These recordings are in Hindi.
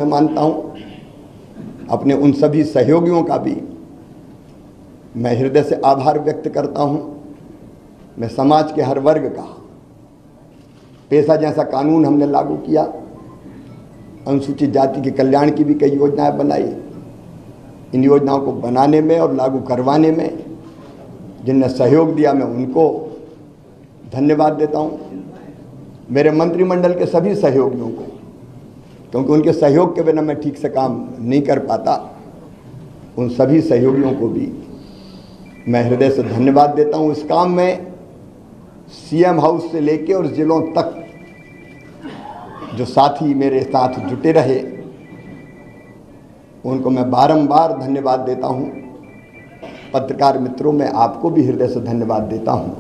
मैं मानता हूँ अपने उन सभी सहयोगियों का भी मैं हृदय से आभार व्यक्त करता हूँ। मैं समाज के हर वर्ग का, पेशा जैसा कानून हमने लागू किया, अनुसूचित जाति के कल्याण की भी कई योजनाएं बनाई। इन योजनाओं को बनाने में और लागू करवाने में जिनने सहयोग दिया मैं उनको धन्यवाद देता हूँ। मेरे मंत्रिमंडल के सभी सहयोगियों को, क्योंकि उनके सहयोग के बिना मैं ठीक से काम नहीं कर पाता, उन सभी सहयोगियों को भी मैं हृदय से धन्यवाद देता हूँ। इस काम में सीएम हाउस से लेके और जिलों तक जो साथी मेरे साथ जुटे रहे, उनको मैं बारंबार धन्यवाद देता हूँ। पत्रकार मित्रों, मैं आपको भी हृदय से धन्यवाद देता हूँ।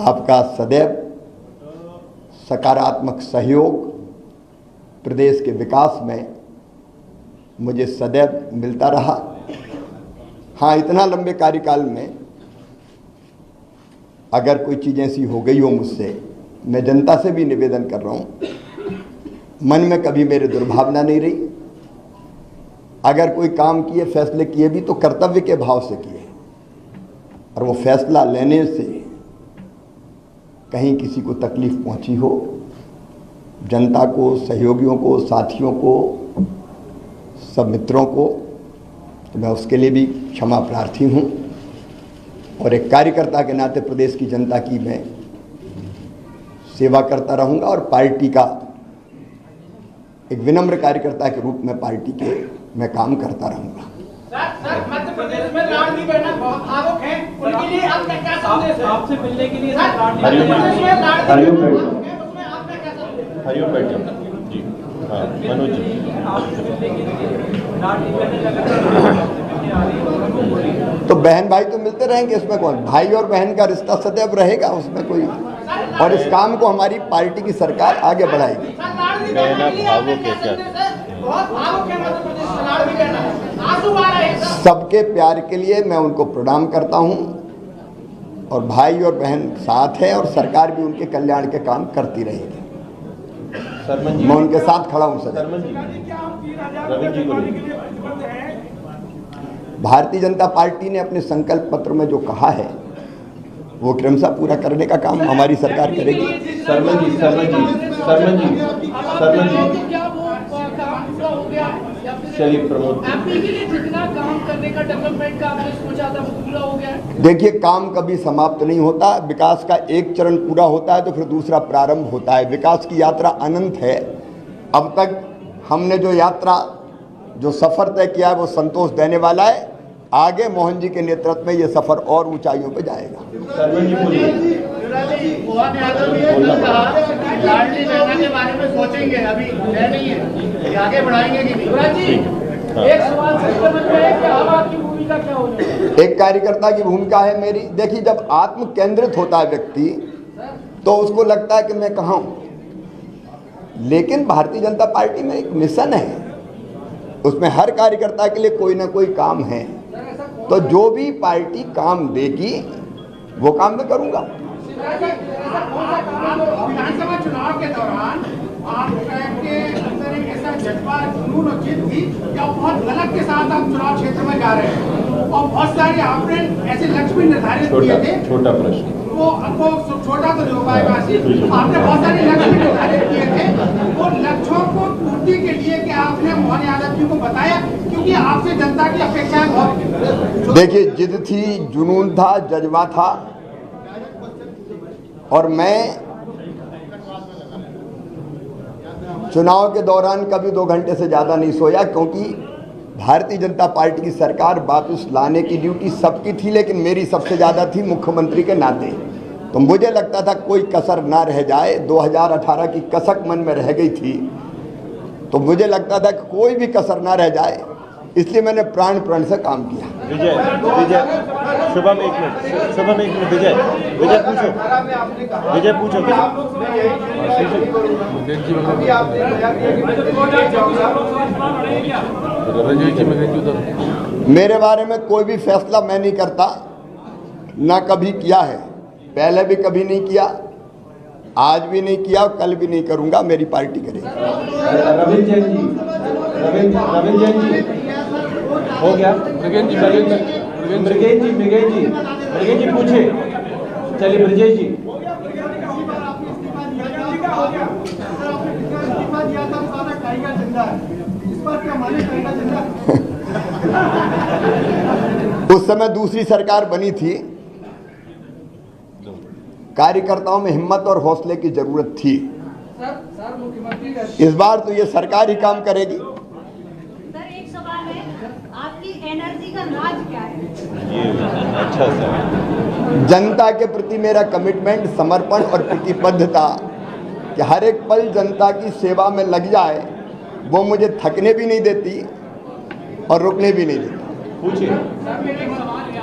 आपका सदैव सकारात्मक सहयोग प्रदेश के विकास में मुझे सदैव मिलता रहा। हाँ, इतना लंबे कार्यकाल में अगर कोई चीज़ ऐसी हो गई हो मुझसे, मैं जनता से भी निवेदन कर रहा हूँ, मन में कभी मेरे दुर्भावना नहीं रही। अगर कोई काम किए, फैसले किए भी तो कर्तव्य के भाव से किए, और वो फैसला लेने से कहीं किसी को तकलीफ पहुंची हो, जनता को, सहयोगियों को, साथियों को, सब मित्रों को, तो मैं उसके लिए भी क्षमा प्रार्थी हूँ। और एक कार्यकर्ता के नाते प्रदेश की जनता की मैं सेवा करता रहूँगा और पार्टी का एक विनम्र कार्यकर्ता के रूप में पार्टी के मैं काम करता रहूँगा। सर, मध्य प्रदेश में लाडली बहना बहुत भावुक है, उनके लिए आपका क्या संदेश है? आपसे मिलने के लिए हरिओम जी, हाँ, मनोज जी, तो बहन भाई तो मिलते रहेंगे, इसमें कौन, भाई और बहन का रिश्ता सदैव रहेगा, उसमें कोई। और इस काम को हमारी पार्टी की सरकार आगे बढ़ाएगी। सबके प्यार के लिए मैं उनको प्रणाम करता हूं, और भाई और बहन साथ है, और सरकार भी उनके कल्याण के काम करती रहेगी। मैं उनके साथ खड़ा हूं। सर, भारतीय जनता पार्टी ने अपने संकल्प पत्र में जो कहा है वो क्रमशः पूरा करने का काम हमारी सरकार करेगी। चलिए प्रमोद, देखिए, काम कभी समाप्त नहीं होता। विकास का एक चरण पूरा होता है तो फिर दूसरा प्रारंभ होता है। विकास की यात्रा अनंत है। अब तक हमने जो यात्रा, जो सफर तय किया है वो संतोष देने वाला है। आगे मोहन जी के नेतृत्व में ये सफर और ऊंचाइयों पे जाएगा। आगे बढ़ाएंगे कि नहीं? एक सवाल आपकी भूमिका क्या होगी? एक कार्यकर्ता की भूमिका है मेरी। देखिए, जब आत्म केंद्रित होता है व्यक्ति तो उसको लगता है कि मैं कहाँ हूँ, लेकिन भारतीय जनता पार्टी में एक मिशन है, उसमें हर कार्यकर्ता के लिए कोई ना कोई काम है। तो जो भी पार्टी काम देगी वो काम मैं करूंगा। विधानसभा चुनाव के दौरान आपके अंदर एक ऐसा जज्बा, जुनून और जिद थी या बहुत गलत के साथ आप चुनाव क्षेत्र में जा रहे हैं, और बहुत सारे आपने ऐसे लक्ष्य भी निर्धारित किए थे। छोटा प्रश्न, वो छोटा तो नहीं हो पाएगा। आपने बहुत सारे लक्ष्य निर्धारित किए थे, वो लक्ष्यों को पूर्ति के लिए क्या आपने मोहन यादव जी को बताया? क्योंकि आपसे जनता की अपेक्षाएं बहुत। देखिए, जिद थी, जुनून था, जज्बा था, और मैं चुनाव के दौरान कभी 2 घंटे से ज़्यादा नहीं सोया, क्योंकि भारतीय जनता पार्टी की सरकार वापस लाने की ड्यूटी सबकी थी, लेकिन मेरी सबसे ज़्यादा थी मुख्यमंत्री के नाते। तो मुझे लगता था कोई कसर ना रह जाए। 2018 की कसक मन में रह गई थी, तो मुझे लगता था कि कोई भी कसर ना रह जाए, इसलिए मैंने प्राण से काम किया। विजय, शुभम एक मिनट, विजय पूछो। मेरे बारे में कोई भी फैसला मैं नहीं करता, ना कभी किया है, पहले भी कभी नहीं किया। आज भी नहीं किया, कल भी नहीं करूंगा, मेरी पार्टी करेगी। रविंद्र जैन जी, रविंद्र जैन जी हो गया। मृगेन जी पूछे। चलिए ब्रजेश जी। उस समय दूसरी सरकार बनी थी, कार्यकर्ताओं में हिम्मत और हौसले की जरूरत थी। सर मुख्यमंत्री इस बार तो ये सरकार ही काम करेगी। सर एक सवाल है, आपकी एनर्जी का राज क्या है? ये अच्छा सर। जनता के प्रति मेरा कमिटमेंट, समर्पण और प्रतिबद्धता कि हर एक पल जनता की सेवा में लग जाए, वो मुझे थकने भी नहीं देती और रुकने भी नहीं देती। पूछिए। सर मेरा एक सवाल है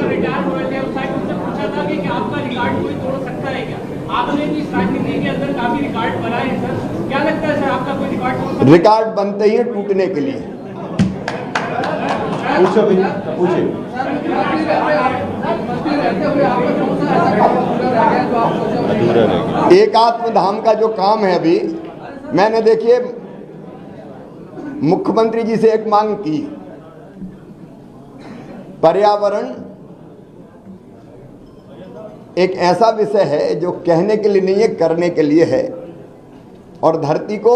रिटायर हुए थे, उस टाइम उनसे पूछा था कि आपका रिकॉर्ड कोई तोड़ सकता है क्या? आपने भी इस राजनीति के अंदर काफी रिकॉर्ड बनाए हैं सर, क्या लगता है सर आपका कोई रिकॉर्ड तोड़ सकता है? रिकॉर्ड बनते ही हैं टूटने के लिए। पूछो भैया, पूछिए। अधूरा रह गया। एकात्म धाम का जो काम है, अभी मैंने देखिए मुख्यमंत्री जी से एक मांग की, पर्यावरण एक ऐसा विषय है जो कहने के लिए नहीं है, करने के लिए है, और धरती को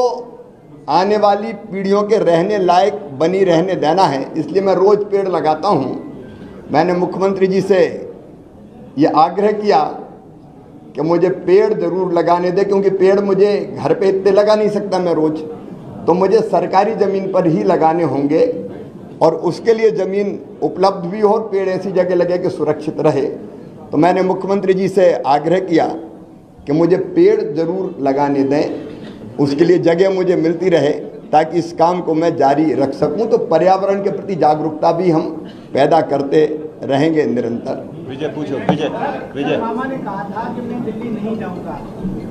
आने वाली पीढ़ियों के रहने लायक बनी रहने देना है। इसलिए मैं रोज पेड़ लगाता हूं। मैंने मुख्यमंत्री जी से ये आग्रह किया कि मुझे पेड़ जरूर लगाने दे, क्योंकि पेड़ मुझे घर पे इतने लगा नहीं सकता मैं रोज, तो मुझे सरकारी ज़मीन पर ही लगाने होंगे, और उसके लिए ज़मीन उपलब्ध भी हो और पेड़ ऐसी जगह लगे कि सुरक्षित रहे। तो मैंने मुख्यमंत्री जी से आग्रह किया कि मुझे पेड़ ज़रूर लगाने दें, उसके लिए जगह मुझे मिलती रहे ताकि इस काम को मैं जारी रख सकूं। तो पर्यावरण के प्रति जागरूकता भी हम पैदा करते रहेंगे निरंतर। विजय पूछो। विजय मामा ने कहा था कि मैं दिल्ली नहीं जाऊंगा,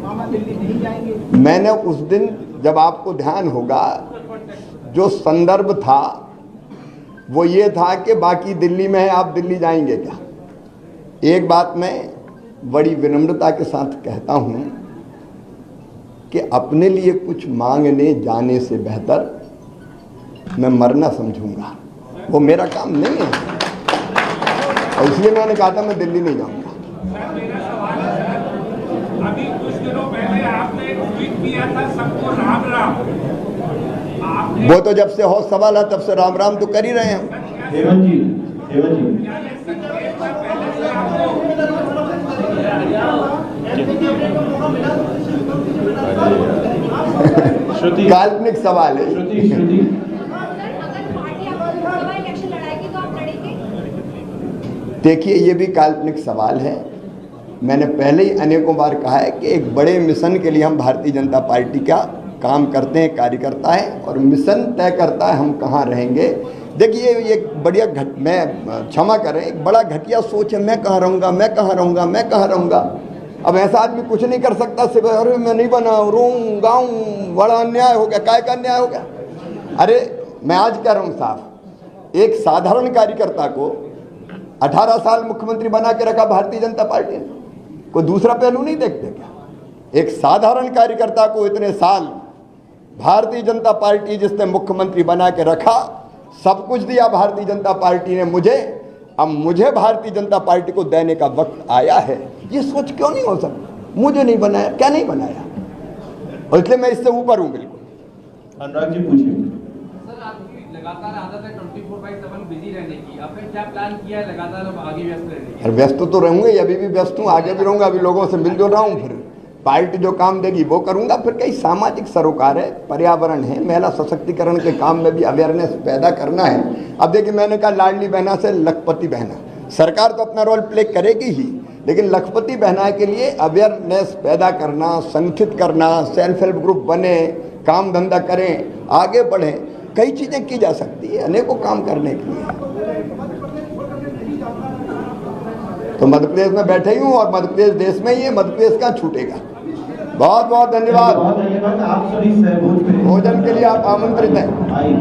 मामा दिल्ली नहीं जाएंगे। मैंने उस दिन, जब आपको ध्यान होगा, जो संदर्भ था वो ये था कि बाकी दिल्ली में है, आप दिल्ली जाएंगे क्या? एक बात मैं बड़ी विनम्रता के साथ कहता हूं कि अपने लिए कुछ मांगने जाने से बेहतर मैं मरना समझूंगा, वो मेरा काम नहीं है, और इसलिए मैंने कहा था मैं दिल्ली नहीं जाऊंगा। सर मेरा सवाल है सर, अभी कुछ दिनों पहले आपने ट्वीट किया था सबको राम राम, आपने वो तो जब से होश सवाल है तब से राम राम तो कर ही रहे हैं। हेमंत जी। श्रुति, काल्पनिक सवाल है। श्रुति सर अगर पार्टी आपको लोकसभा इलेक्शन लड़ाएगी तो आप लड़ेंगे? देखिए, ये भी काल्पनिक सवाल है। मैंने पहले ही अनेकों बार कहा है कि एक बड़े मिशन के लिए हम भारतीय जनता पार्टी का काम करते हैं, कार्यकर्ता है, और मिशन तय करता है हम कहाँ रहेंगे। देखिए ये बढ़िया मैं क्षमा करें, एक बड़ा घटिया सोच है, मैं कहाँ रहूँगा, मैं कहाँ रहूँगा, मैं कहाँ रहूँगा। अब ऐसा आदमी कुछ नहीं कर सकता, सिर्फ अरे मैं नहीं बना रोऊं गाऊं, बड़ा अन्याय हो गया। काय का अन्याय हो गया? अरे मैं आज कह रहा हूँ साहब, एक साधारण कार्यकर्ता को 18 साल मुख्यमंत्री बना के रखा भारतीय जनता पार्टी ने, कोई दूसरा पहलू नहीं देखते क्या? एक साधारण कार्यकर्ता को इतने साल भारतीय जनता पार्टी जिसने मुख्यमंत्री बना के रखा, सब कुछ दिया भारतीय जनता पार्टी ने मुझे, अब मुझे भारतीय जनता पार्टी को देने का वक्त आया है। ये सोच क्यों नहीं हो सकती? मुझे नहीं बनाया, क्या नहीं बनाया, और इसलिए मैं इससे ऊपर हूं बिल्कुल। अनुराग जी पूछिए। सर आपकी लगातार आदत है 24/7 बिजी रहने की, आपने क्या प्लान किया है लगातार अब आगे व्यस्त रहने की? व्यस्त तो रहूंगा, अभी भी व्यस्त हूँ, आगे भी रहूंगा। अभी लोगों से मिल जो रहा हूँ, फिर पार्टी जो काम देगी वो करूंगा। फिर कई सामाजिक सरोकार है, पर्यावरण है, महिला सशक्तिकरण के काम में भी अवेयरनेस पैदा करना है। अब देखिए, मैंने कहा लाडली बहना से लखपति बहना, सरकार तो अपना रोल प्ले करेगी ही, लेकिन लखपति बहना के लिए अवेयरनेस पैदा करना, संगठित करना, सेल्फ हेल्प ग्रुप बने, काम धंधा करें, आगे बढ़ें, कई चीज़ें की जा सकती है अनेकों काम करने के लिए। तो मध्य प्रदेश में बैठे ही हूँ, और मध्य प्रदेश देश में ही है, मध्य प्रदेश का छूटेगा। बहुत बहुत धन्यवाद। आप सभी सहभोज में भोजन के लिए आप आमंत्रित हैं। आइए।